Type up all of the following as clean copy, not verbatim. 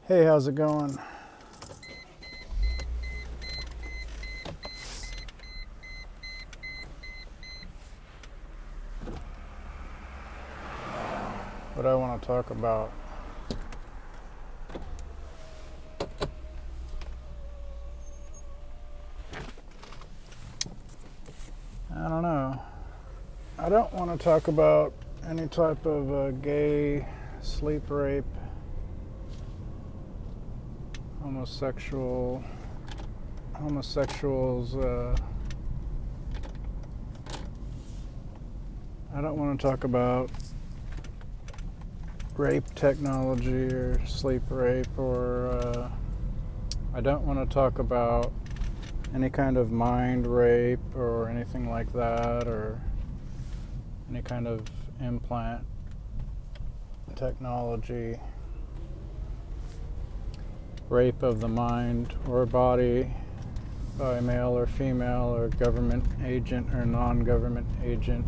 Hey, how's it going? What I want to talk about. I don't know. I don't want to talk about any type of gay sleep rape, homosexuals. I don't want to talk about rape technology or sleep rape, or I don't want to talk about any kind of mind rape or anything like that, or any kind of implant technology, rape of the mind or body by male or female or government agent or non-government agent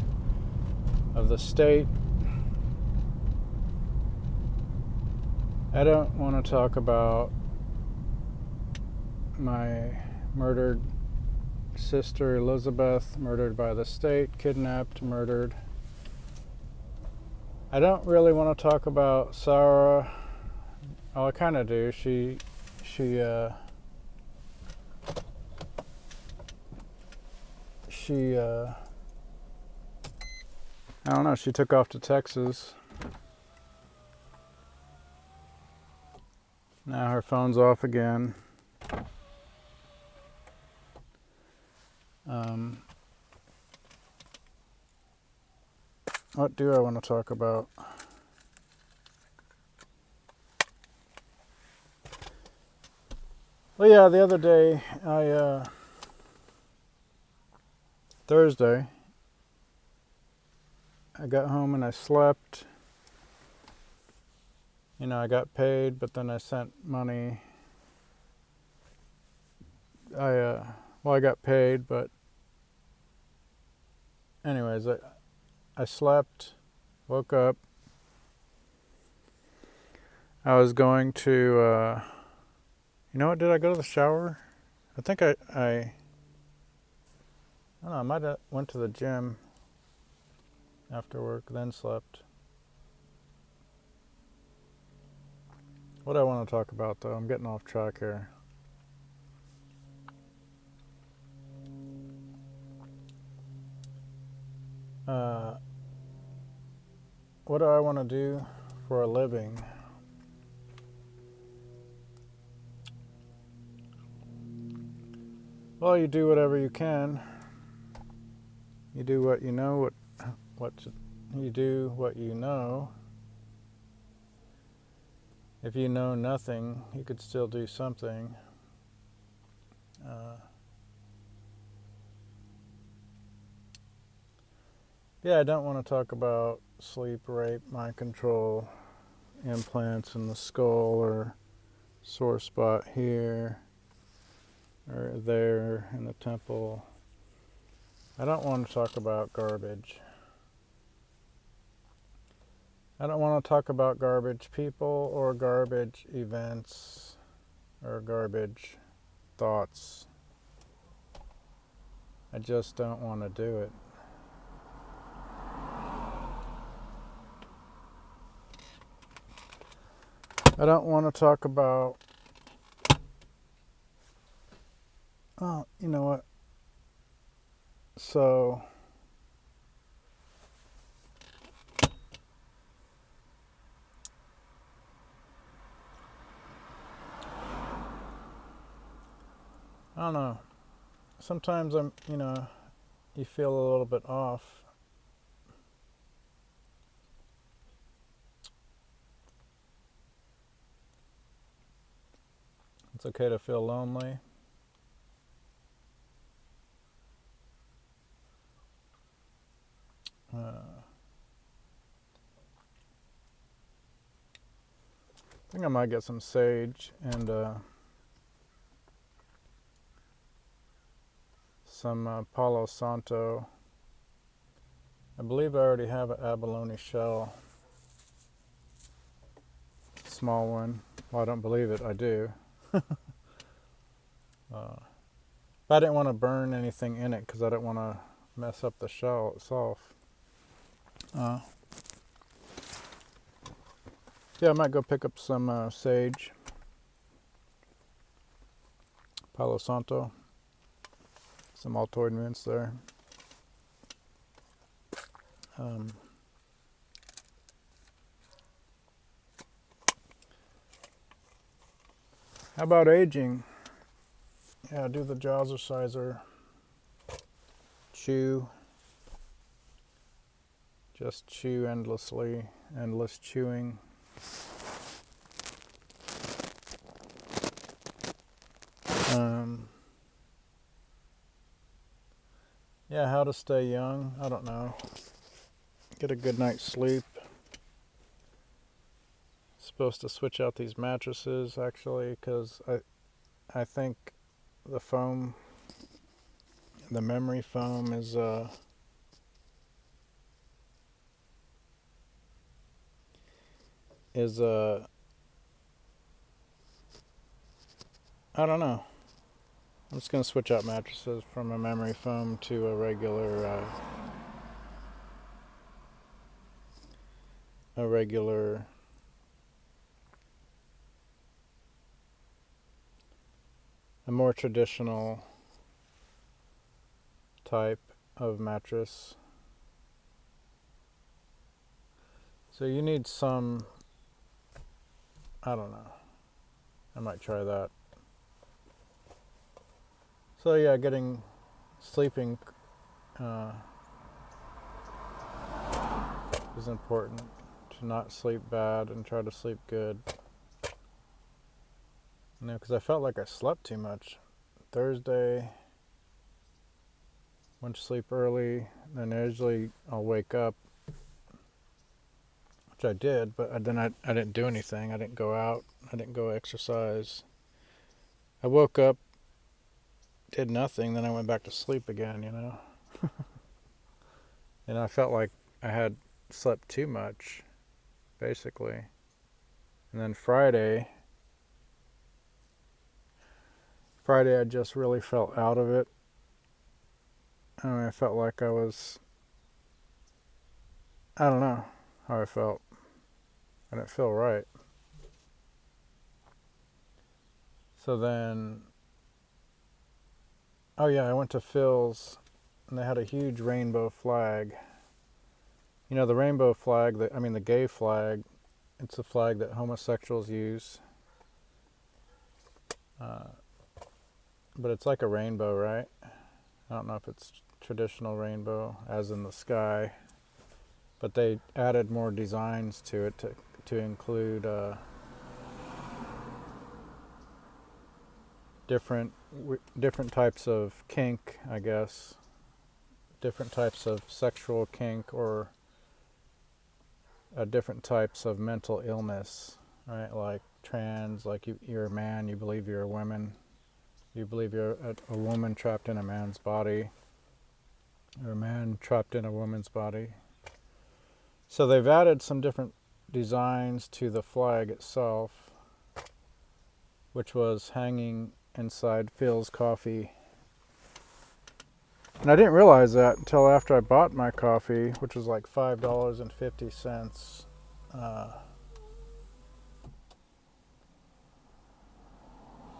of the state. I don't want to talk about my murdered sister Elizabeth, murdered by the state, kidnapped, murdered. I don't really want to talk about Sarah. Oh, I kind of do. She I don't know, she took off to Texas. Now her phone's off again. What do I want to talk about? Well, yeah, the other day, Thursday, I got home and I slept. You know, I got paid, but then I sent money. I got paid, but anyways, I slept, woke up. I was going to, you know what, did I go to the shower? I think I don't know, I might have went to the gym after work, then slept. What do I want to talk about, though? I'm getting off track here. What do I want to do for a living? Well, you do whatever you can. You do what you know, what you do what you know. If you know nothing, you could still do something. Yeah, I don't want to talk about sleep, rape, mind control, implants in the skull, or sore spot here or there in the temple. I don't want to talk about garbage. I don't want to talk about garbage people or garbage events or garbage thoughts. I just don't want to do it. I don't want to talk about, oh, you know what? So, I don't know. Sometimes you feel a little bit off. It's okay to feel lonely. I think I might get some sage and some Palo Santo. I believe I already have an abalone shell. Small one. Well, I don't believe it. I do. But I didn't want to burn anything in it because I didn't want to mess up the shell itself. Yeah, I might go pick up some sage, Palo Santo, some Altoid mints there. How about aging? Yeah, do the jazzerciser. Chew. Just chew endlessly. Endless chewing. Yeah, how to stay young? I don't know. Get a good night's sleep. Supposed to switch out these mattresses actually because I think the foam, the memory foam is I don't know. I'm just gonna switch out mattresses from a memory foam to a regular a more traditional type of mattress. So you need some, I don't know. I might try that. So yeah, sleeping is important. To not sleep bad and try to sleep good. You know, because I felt like I slept too much. Thursday, went to sleep early, then usually I'll wake up, which I did, but then I didn't do anything. I didn't go out. I didn't go exercise. I woke up, did nothing, then I went back to sleep again, you know. And I felt like I had slept too much, basically. And then Friday I just really felt out of it. I mean, I felt like I don't know how I felt. I didn't feel right. So then, oh yeah, I went to Phil's and they had a huge rainbow flag. You know, the rainbow flag, the gay flag, it's a flag that homosexuals use. But it's like a rainbow, right? I don't know if it's traditional rainbow, as in the sky. But they added more designs to it to include different types of kink, I guess. Different types of sexual kink or different types of mental illness, right? Like trans, like you're a man, you believe you're a woman. You believe you're a woman trapped in a man's body, or a man trapped in a woman's body. So they've added some different designs to the flag itself, which was hanging inside Phil's coffee. And I didn't realize that until after I bought my coffee, which was like $5.50.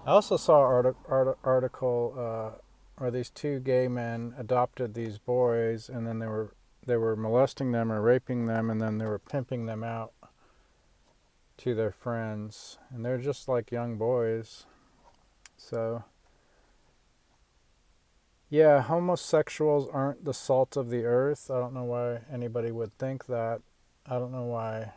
I also saw an article where these two gay men adopted these boys, and then they were molesting them or raping them, and then they were pimping them out to their friends, and they're just like young boys. So yeah, homosexuals aren't the salt of the earth. I don't know why anybody would think that. I don't know why.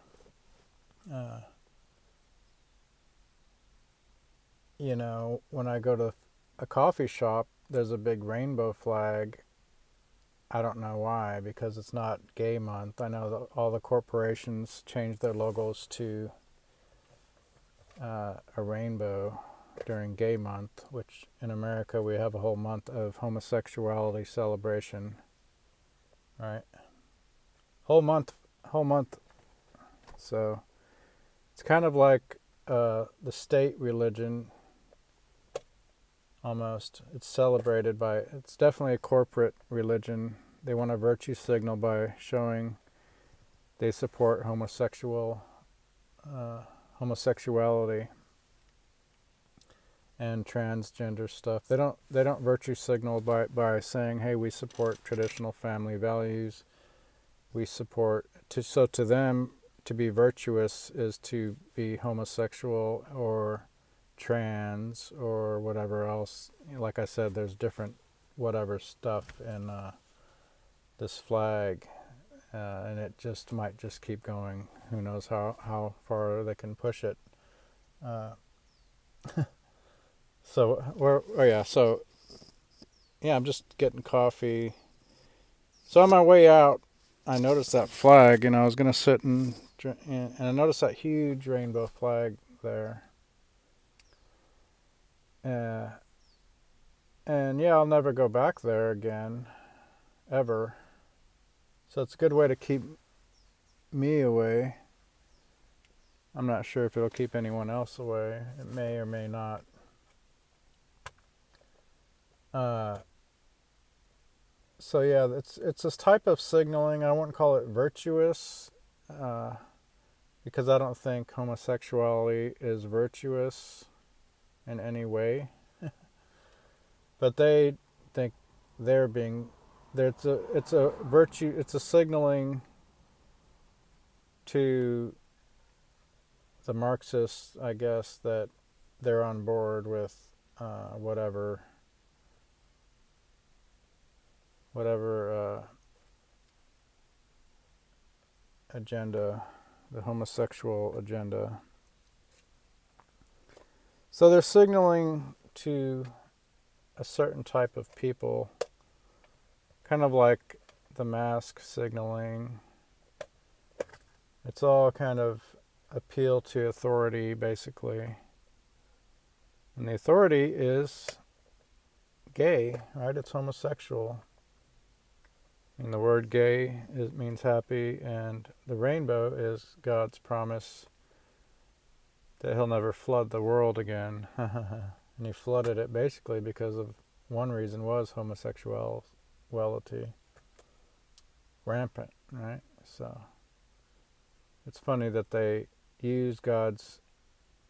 You know, when I go to a coffee shop, there's a big rainbow flag. I don't know why, because it's not gay month. I know that all the corporations change their logos to a rainbow during gay month, which in America we have a whole month of homosexuality celebration, right? Whole month. So it's kind of like the state religion almost. It's celebrated by, it's definitely a corporate religion. They want to virtue signal by showing they support homosexuality and transgender stuff. They don't virtue signal by saying, hey, we support traditional family values. We support to them, to be virtuous is to be homosexual or trans or whatever else. Like I said, there's different whatever stuff in this flag, and it just might just keep going. Who knows how far they can push it. So I'm just getting coffee. So on my way out, I noticed that flag. I was gonna sit and I noticed that huge rainbow flag there. And yeah, I'll never go back there again, ever. So it's a good way to keep me away. I'm not sure if it'll keep anyone else away. It may or may not. So yeah, it's this type of signaling. I wouldn't call it virtuous, because I don't think homosexuality is virtuous in any way. But they think it's a virtue. It's a signaling to the Marxists, I guess, that they're on board with whatever agenda, the homosexual agenda. So they're signaling to a certain type of people, kind of like the mask signaling. It's all kind of appeal to authority, basically. And the authority is gay, right? It's homosexual. And the word gay means happy, and the rainbow is God's promise that he'll never flood the world again. And he flooded it basically because of one reason was homosexuality. Rampant, right? So it's funny that they use God's,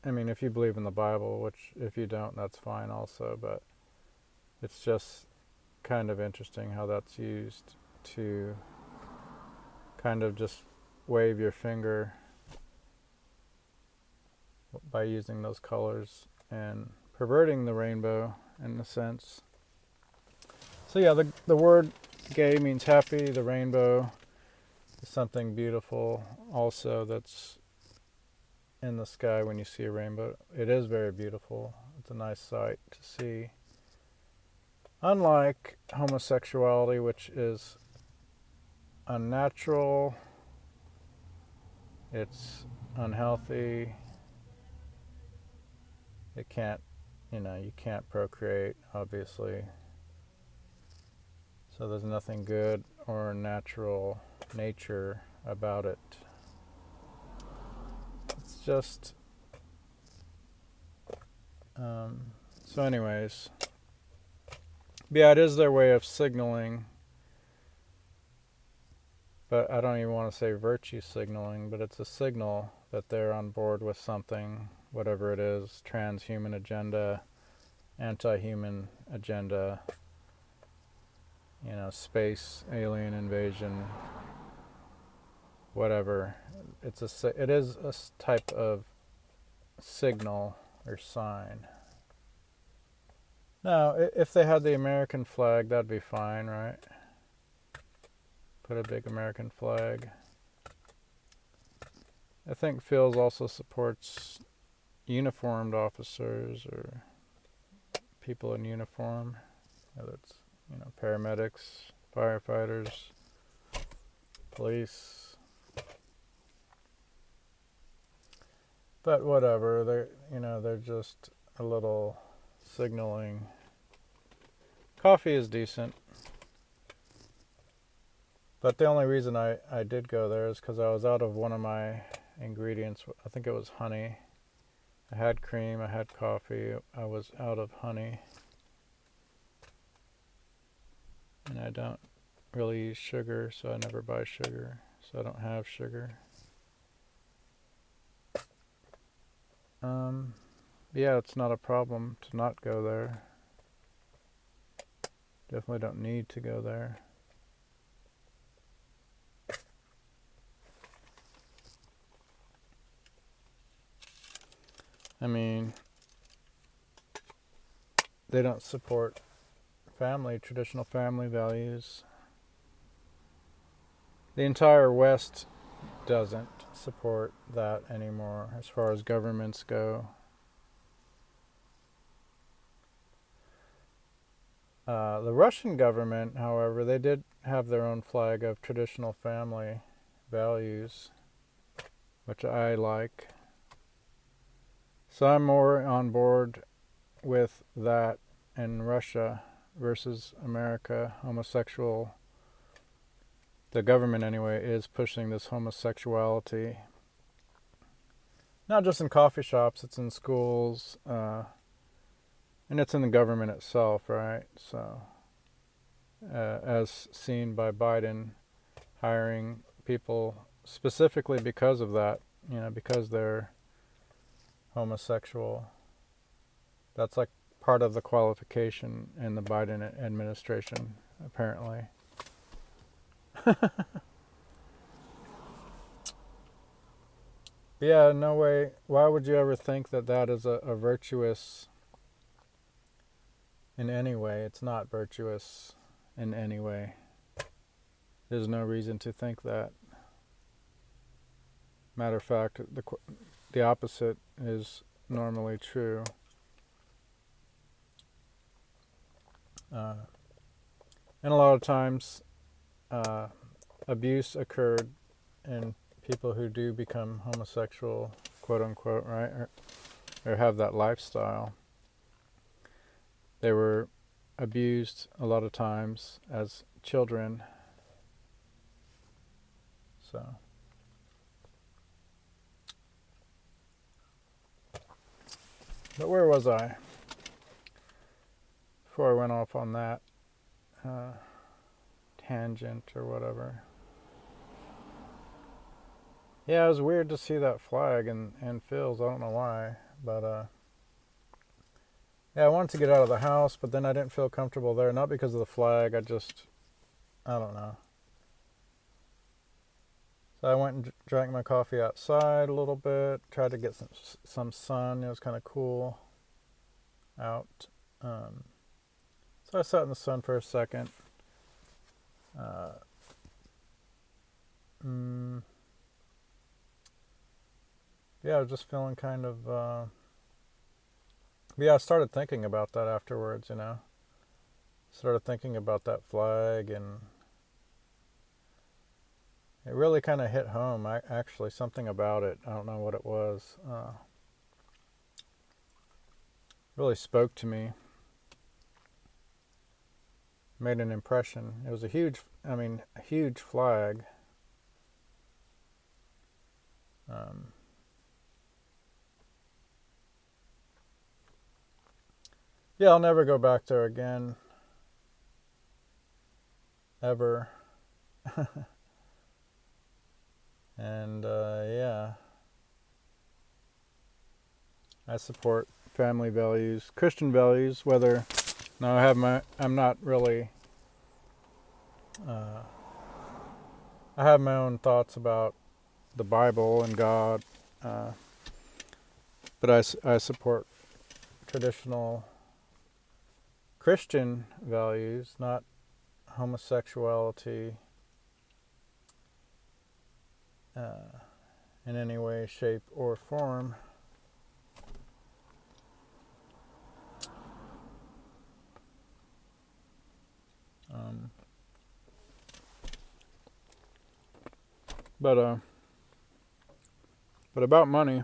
if you believe in the Bible, which if you don't, that's fine also, but it's just kind of interesting how that's used to kind of just wave your finger by using those colors and perverting the rainbow in a sense. So yeah, the word gay means happy. The rainbow is something beautiful also that's in the sky when you see a rainbow. It is very beautiful. It's a nice sight to see. Unlike homosexuality, which is unnatural, it's unhealthy, it can't, you can't procreate, obviously. So there's nothing good or natural nature about it. It's just, so anyways, yeah, it is their way of signaling, but I don't even want to say virtue signaling, but it's a signal that they're on board with something, whatever it is, transhuman agenda, anti-human agenda, space, alien invasion, whatever. It is a type of signal or sign. Now, if they had the American flag, that'd be fine, right? Put a big American flag. I think Phil's also supports uniformed officers or people in uniform, whether it's paramedics, firefighters, police. But whatever, they're just a little signaling. Coffee is decent. But the only reason I did go there is because I was out of one of my ingredients. I think it was honey. I had cream, I had coffee, I was out of honey. And I don't really use sugar, so I never buy sugar. So I don't have sugar. Yeah, it's not a problem to not go there. Definitely don't need to go there. I mean, they don't support traditional family values. The entire West doesn't support that anymore as far as governments go. The Russian government, however, they did have their own flag of traditional family values, which I like. So I'm more on board with that in Russia versus America. The government anyway, is pushing this homosexuality. Not just in coffee shops, it's in schools, and it's in the government itself, right? So, as seen by Biden hiring people specifically because of that, because they're homosexual. That's like part of the qualification in the Biden administration, apparently. Yeah, no way. Why would you ever think that that is a virtuous in any way? It's not virtuous in any way. There's no reason to think that. Matter of fact, the opposite is normally true. And a lot of times, abuse occurred in people who do become homosexual, quote unquote, right? Or have that lifestyle. They were abused a lot of times as children. So, but where was I before I went off on that tangent or whatever? Yeah, it was weird to see that flag and Phil's. I don't know why, but yeah, I wanted to get out of the house, but then I didn't feel comfortable there. Not because of the flag. I don't know. So I went and drank my coffee outside a little bit. Tried to get some sun. It was kind of cool out. So I sat in the sun for a second. Yeah, I was just feeling kind of. Yeah, I started thinking about that afterwards. Started thinking about that flag, and it really kind of hit home. Actually, something about it. I don't know what it was. Really spoke to me. Made an impression. It was a huge flag. Yeah, I'll never go back there again. Ever. And yeah, I support family values, Christian values. I'm not really. I have my own thoughts about the Bible and God, but I support traditional Christian values, not homosexuality in any way, shape, or form. But about money,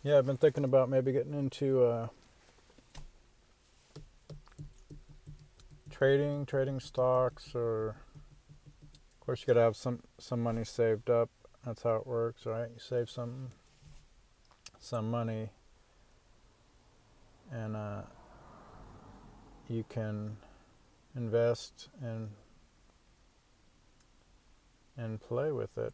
yeah, I've been thinking about maybe getting into trading stocks, or of course you got to have some money saved up. That's how it works, right? You save some some money, and you can invest and play with it.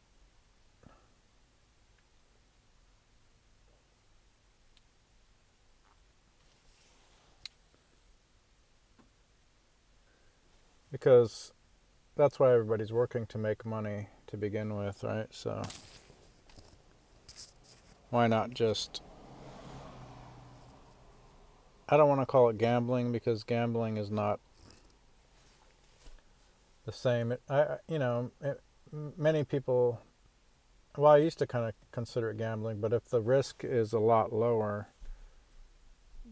Because that's why everybody's working, to make money to begin with, right? So why not just, I don't want to call it gambling, because gambling is not the same. Many people, well, I used to kind of consider it gambling, but if the risk is a lot lower,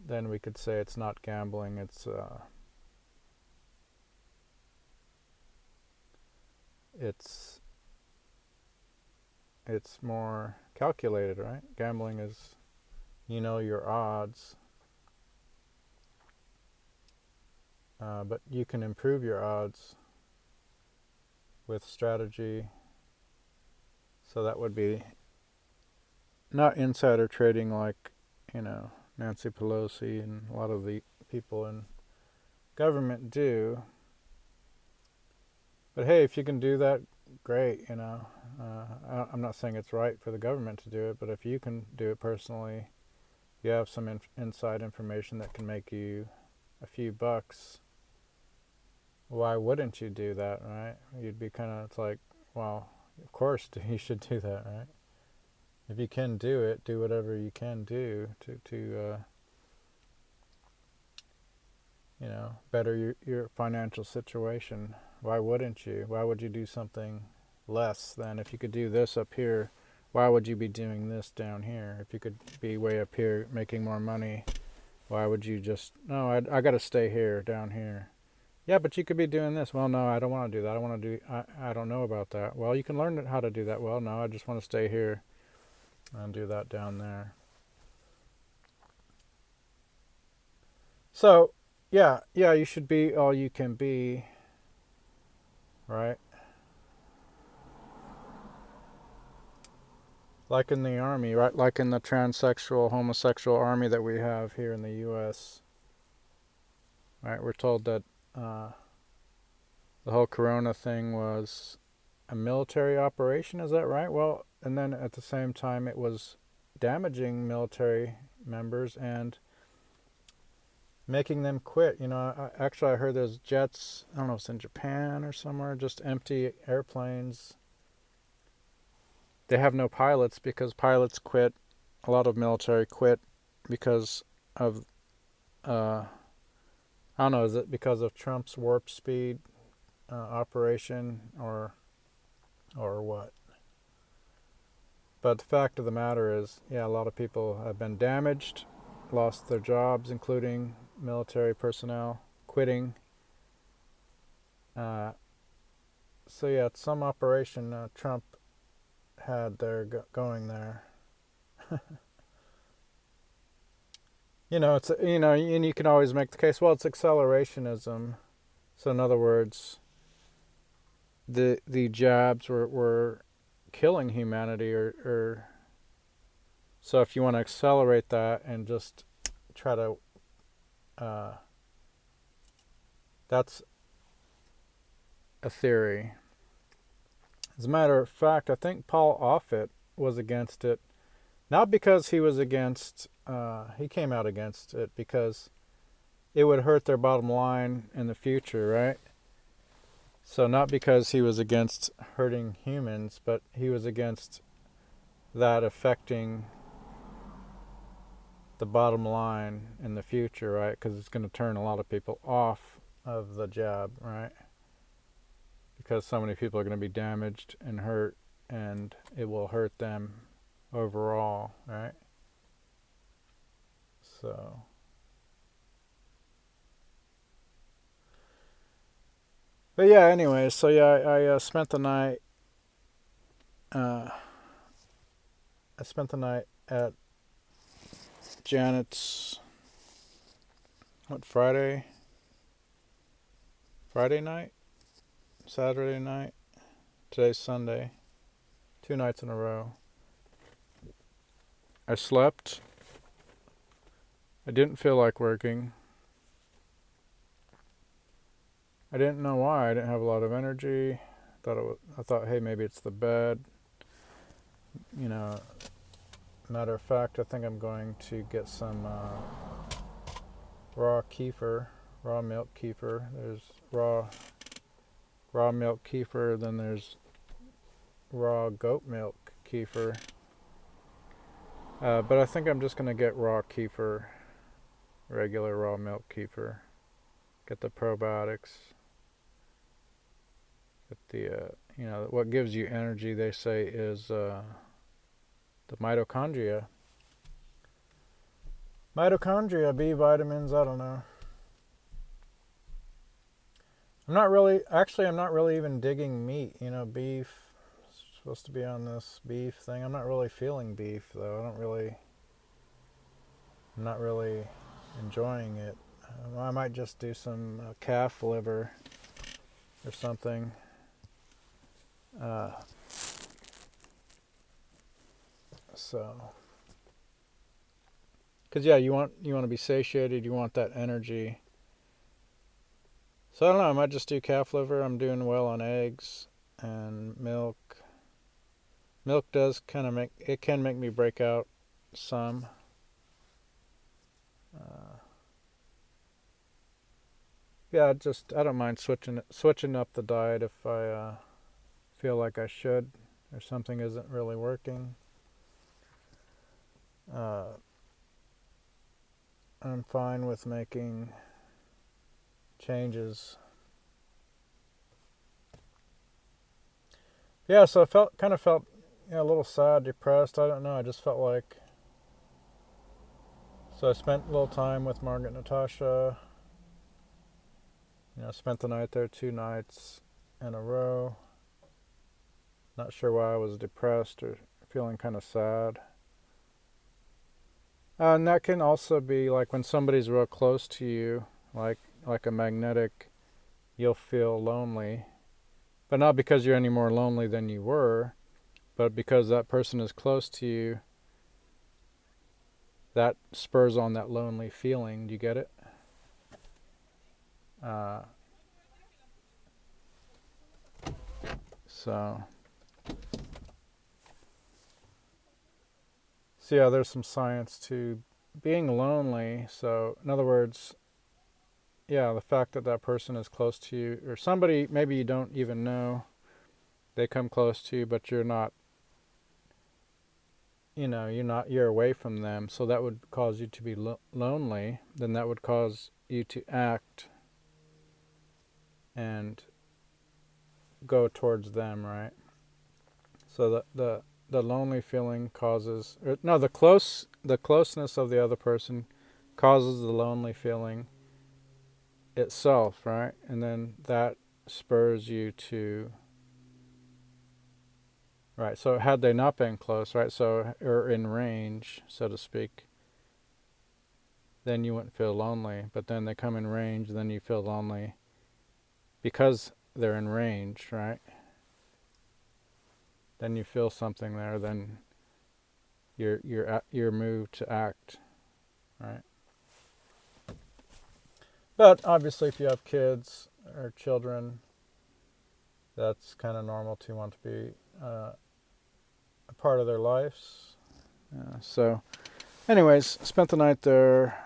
then we could say it's not gambling. It's more calculated, right? Gambling is, your odds, but you can improve your odds with strategy. So that would be not insider trading like, Nancy Pelosi and a lot of the people in government do. But hey, if you can do that, great. I'm not saying it's right for the government to do it, but if you can do it personally, you have some inside information that can make you a few bucks. Why wouldn't you do that, right? You'd be it's like, well, of course you should do that, right? If you can do it, do whatever you can do to better your financial situation. Why wouldn't you? Why would you do something less than, if you could do this up here, why would you be doing this down here? If you could be way up here making more money, why would you just, no, I got to stay here, down here. Yeah, but you could be doing this. Well, no, I don't want to do that. I don't know about that. Well, you can learn how to do that. Well, no, I just want to stay here and do that down there. So, yeah, you should be all you can be, right? Like in the army, right? Like in the transsexual, homosexual army that we have here in the U.S., right? We're told that the whole corona thing was a military operation. Is that right? Well, and then at the same time, it was damaging military members and making them quit. I heard there's jets, I don't know if it's in Japan or somewhere, just empty airplanes. They have no pilots because pilots quit. A lot of military quit because of, I don't know, is it because of Trump's warp speed operation or what? But the fact of the matter is, yeah, a lot of people have been damaged, lost their jobs, including military personnel, quitting. So yeah, it's some operation Trump had there going there. It's and you can always make the case. Well, it's accelerationism. So in other words, the jabs were killing humanity, or so if you want to accelerate that and just try to, that's a theory. As a matter of fact, I think Paul Offit was against it, not because he was against, he came out against it because it would hurt their bottom line in the future, right? So not because he was against hurting humans, but he was against that affecting the bottom line in the future, right? Because it's going to turn a lot of people off of the jab, right? Because so many people are going to be damaged and hurt, and it will hurt them overall, right? So, but yeah, anyway, so yeah, I spent the night. I spent the night at Janet's. Friday night, Saturday night. Today's Sunday. 2 nights in a row. I slept. I didn't feel like working. I didn't know why. I didn't have a lot of energy. I thought, hey, maybe it's the bed. You know, matter of fact, I think I'm going to get some raw kefir, raw milk kefir. There's raw milk kefir, then there's raw goat milk kefir. But I think I'm just going to get raw kefir, regular raw milk kefir. Get the probiotics. Get the, what gives you energy, they say, is the mitochondria. Mitochondria, B vitamins, I don't know. I'm not really even digging meat, beef. Supposed to be on this beef thing. I'm not really feeling beef though. I'm not really enjoying it. I might just do some calf liver or something. Because you want to be satiated. You want that energy. So I don't know. I might just do calf liver. I'm doing well on eggs and milk. Milk does can make me break out some. I don't mind switching up the diet if I feel like I should, or something isn't really working. I'm fine with making changes. Yeah, so I felt a little sad, depressed. I don't know. I just felt like. So I spent a little time with Margaret and Natasha. Spent the night there 2 nights in a row. Not sure why I was depressed or feeling kind of sad. And that can also be like when somebody's real close to you, like a magnetic, you'll feel lonely. But not because you're any more lonely than you were, but because that person is close to you, that spurs on that lonely feeling. Do you get it? So yeah, there's some science to being lonely. So in other words, the fact that person is close to you, or somebody maybe you don't even know, they come close to you, but you're not, you're away from them. So that would cause you to be lonely. Then that would cause you to act and go towards them, right? So the lonely feeling causes, the closeness of the other person causes the lonely feeling itself, right? And then that spurs you to, right? So had they not been close, right? So, or in range, so to speak, then you wouldn't feel lonely. But then they come in range, then you feel lonely because they're in range, right? Then you feel something there, then you're moved to act, right? But obviously, if you have kids or children, that's kind of normal to want to be a part of their lives. So, anyways, spent the night there.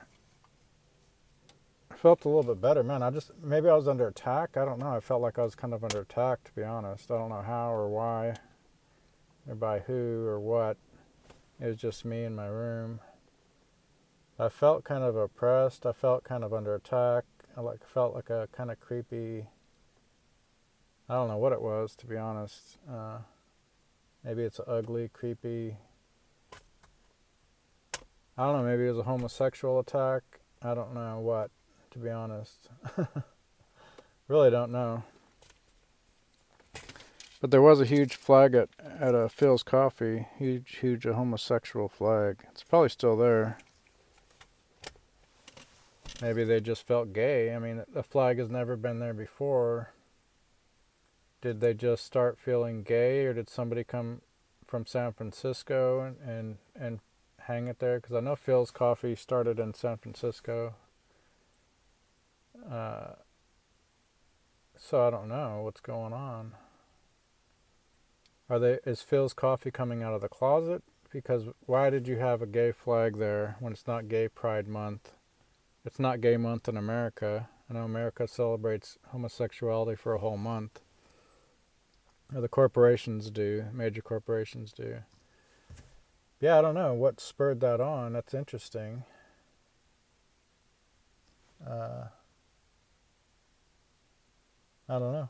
I felt a little bit better, man. Maybe I was under attack. I don't know. I felt like I was kind of under attack, to be honest. I don't know how or why, or by who or what. It was just me in my room. I felt kind of oppressed. I felt kind of under attack. I felt like a kind of creepy. I don't know what it was, to be honest. Maybe it's ugly, creepy. I don't know. Maybe it was a homosexual attack. I don't know what, to be honest. Really don't know. But there was a huge flag at Phil's Coffee. Huge homosexual flag. It's probably still there. Maybe they just felt gay. I mean, the flag has never been there before. Did they just start feeling gay, or did somebody come from San Francisco and hang it there, because I know Phil's Coffee started in San Francisco. So I don't know what's going on. Is Phil's Coffee coming out of the closet? Because why did you have a gay flag there when it's not Gay Pride Month? It's not Gay Month in America. I know America celebrates homosexuality for a whole month. Or the corporations do, major corporations do. Yeah, I don't know what spurred that on. That's interesting. I don't know.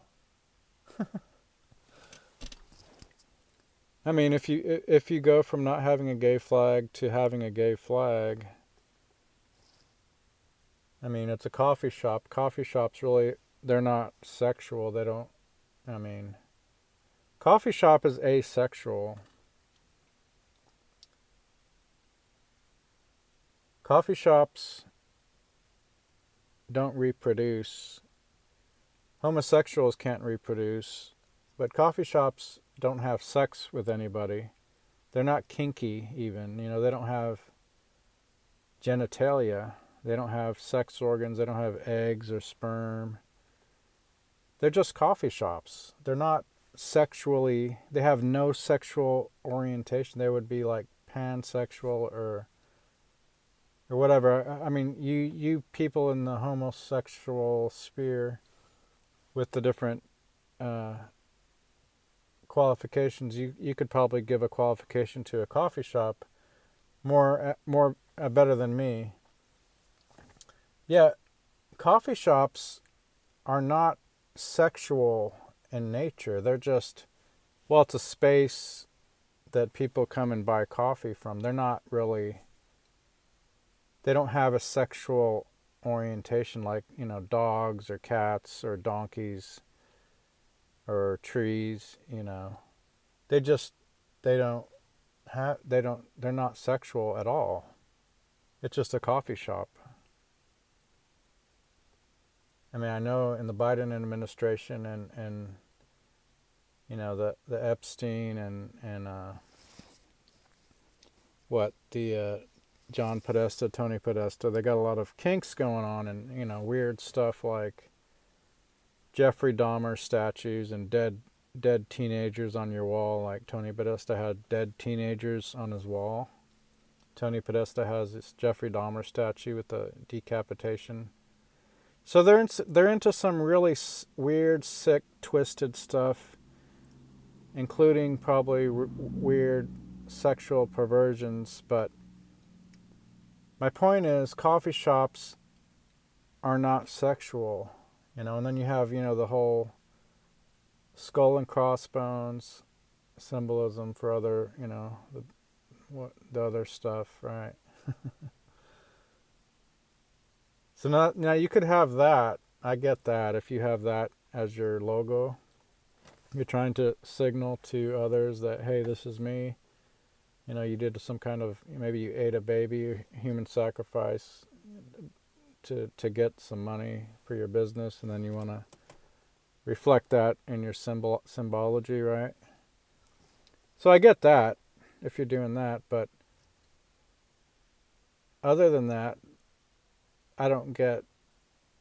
I mean, if you go from not having a gay flag to having a gay flag, I mean, it's a coffee shop. Coffee shops really, they're not sexual. They don't, I mean, coffee shop is asexual. Coffee shops don't reproduce. Homosexuals can't reproduce, but coffee shops don't have sex with anybody. They're not kinky even. They don't have genitalia. They don't have sex organs. They don't have eggs or sperm. They're just coffee shops. They're not sexually, they have no sexual orientation. They would be like pansexual or whatever. I mean, you people in the homosexual sphere with the different qualifications, you could probably give a qualification to a coffee shop more better than me. Yeah, coffee shops are not sexual in nature. They're just, well, it's a space that people come and buy coffee from. They're not really, they don't have a sexual orientation like, dogs or cats or donkeys or trees, They just, they're not sexual at all. It's just a coffee shop. I mean, I know in the Biden administration and the Epstein and John Podesta, Tony Podesta, they got a lot of kinks going on, and weird stuff like Jeffrey Dahmer statues and dead teenagers on your wall. Like Tony Podesta had dead teenagers on his wall. Tony Podesta has this Jeffrey Dahmer statue with the decapitation. So they're into some really weird, sick, twisted stuff, including probably weird sexual perversions. But my point is, coffee shops are not sexual, And then you have the whole skull and crossbones symbolism for other the other stuff, right? So now you could have that. I get that. If you have that as your logo, you're trying to signal to others that, hey, this is me. You did some kind of, maybe you ate a baby, human sacrifice to get some money for your business, and then you want to reflect that in your symbology, right? So I get that if you're doing that, but other than that, I don't get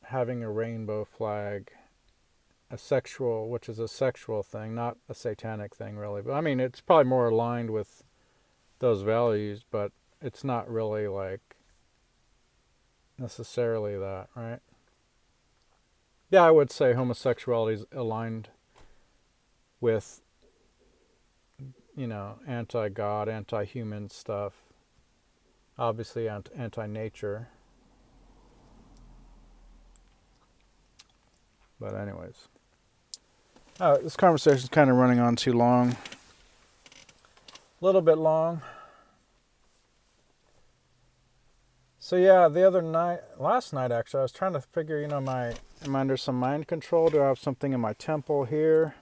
having a rainbow flag, which is a sexual thing, not a satanic thing, really. But I mean, it's probably more aligned with those values, but it's not really like necessarily that, right? Yeah, I would say homosexuality is aligned with, anti-God, anti-human stuff. Obviously, anti-nature. But anyways, this conversation is kind of running on too long. A little bit long. So yeah, last night actually, I was trying to figure, am I under some mind control? Do I have something in my temple here?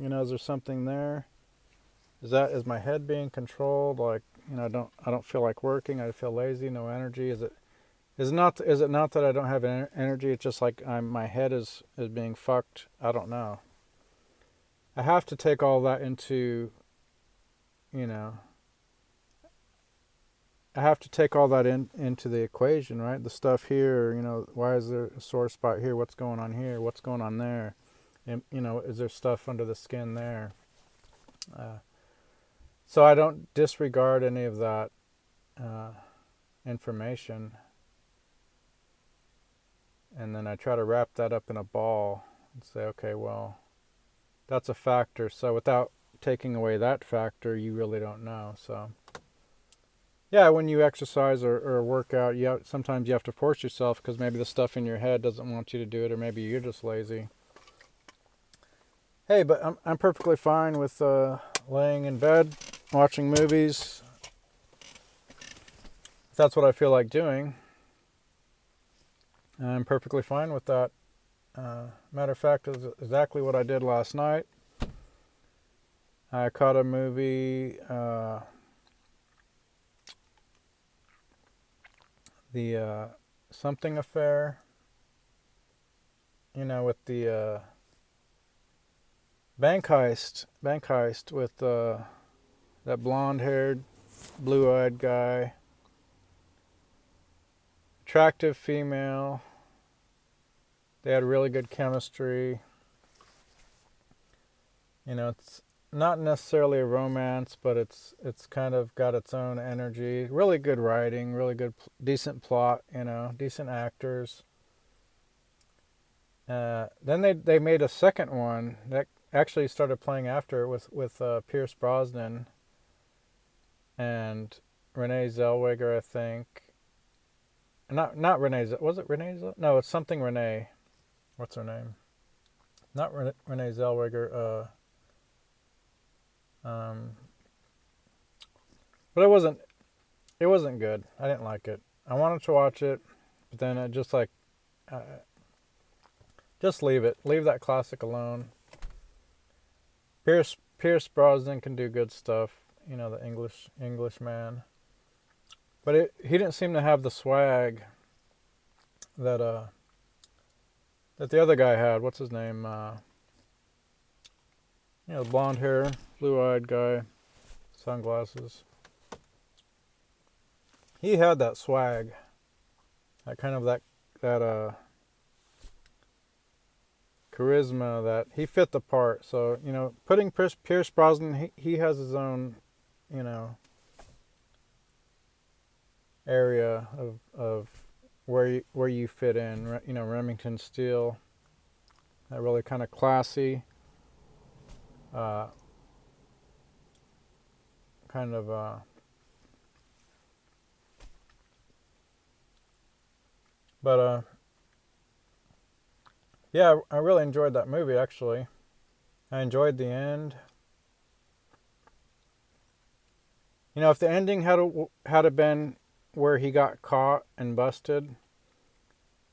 Is there something there? Is my head being controlled? Like, I don't feel like working. I feel lazy, no energy. Is it not that I don't have energy? It's just like my head is being fucked. I don't know. I have to take all that into, I have to take all that into the equation, right? The stuff here, why is there a sore spot here? What's going on here? What's going on there? And, is there stuff under the skin there? So I don't disregard any of that information. And then I try to wrap that up in a ball and say, okay, well, that's a factor. So without taking away that factor, you really don't know. So yeah, when you exercise or work out, sometimes you have to force yourself because maybe the stuff in your head doesn't want you to do it, or maybe you're just lazy. Hey, but I'm perfectly fine with laying in bed, watching movies. If that's what I feel like doing, I'm perfectly fine with that. Matter of fact, it's exactly what I did last night. I caught a movie, the Something Affair, with the bank heist with that blonde-haired, blue-eyed guy, attractive female. They had really good chemistry. It's not necessarily a romance, but it's kind of got its own energy. Really good writing, really good, decent plot. Decent actors. Then they made a second one that actually started playing after with Pierce Brosnan and Renee Zellweger, I think. Not Renee. Was it Renee? No, it's something Renee. What's her name? Not Renee Zellweger. But it wasn't good. I didn't like it. I wanted to watch it, but then it just just leave it. Leave that classic alone. Pierce Brosnan can do good stuff. The English man. But he didn't seem to have the swag that the other guy had. What's his name? Blonde hair, blue-eyed guy, sunglasses. He had that swag, that kind of that charisma, that he fit the part. So putting Pierce Brosnan, he has his own area of where you fit in. Remington Steele, that really kind of classy, kind of. But yeah, I really enjoyed that movie. Actually, I enjoyed the end. If the ending had been where he got caught and busted,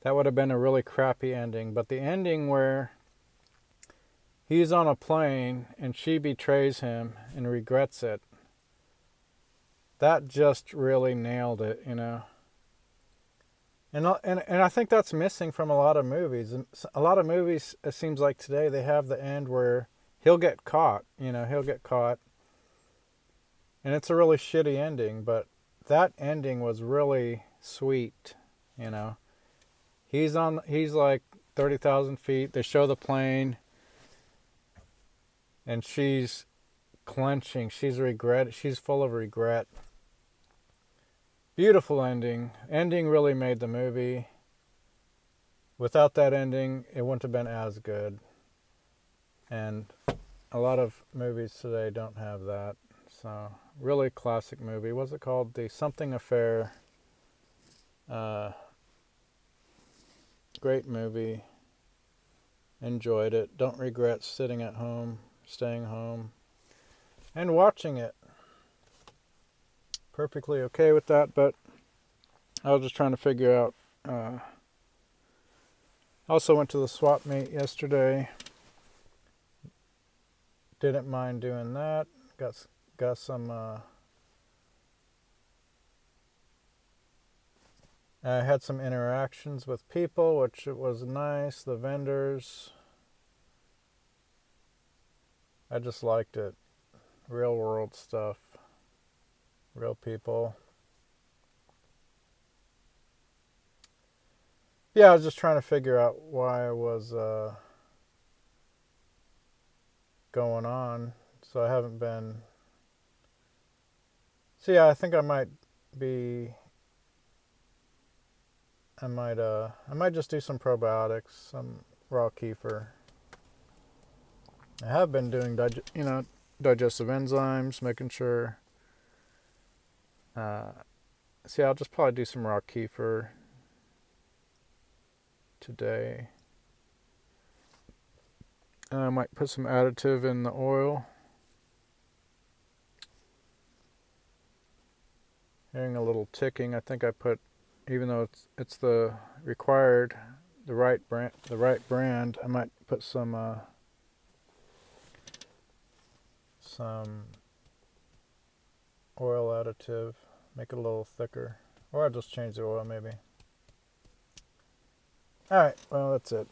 that would have been a really crappy ending. But the ending where he's on a plane and she betrays him and regrets it, that just really nailed it, And I think that's missing from a lot of movies. And a lot of movies, it seems like today, they have the end where he'll get caught, he'll get caught. And it's a really shitty ending, but that ending was really sweet, He's like 30,000 feet. They show the plane, and she's clenching. She's full of regret. Beautiful ending. Ending really made the movie. Without that ending, it wouldn't have been as good. And a lot of movies today don't have that. So, really classic movie. What's it called? The Something Affair. Great movie. Enjoyed it. Don't regret sitting at home, staying home, and watching it. Perfectly okay with that, but I was just trying to figure out. I also went to the swap meet yesterday. Didn't mind doing that. Got some. I had some interactions with people, which was nice. The vendors. I just liked it. Real world stuff. Real people. Yeah, I was just trying to figure out why I was going on. So I haven't been. So yeah, I think I might be. I might just do some probiotics, some raw kefir. I have been doing digestive enzymes, making sure. See, I'll just probably do some raw kefir today. And I might put some additive in the oil. Hearing a little ticking. I think I put, even though it's the required, the right brand. I might put some oil additive, make it a little thicker, or I'll just change the oil maybe. All right, well that's it.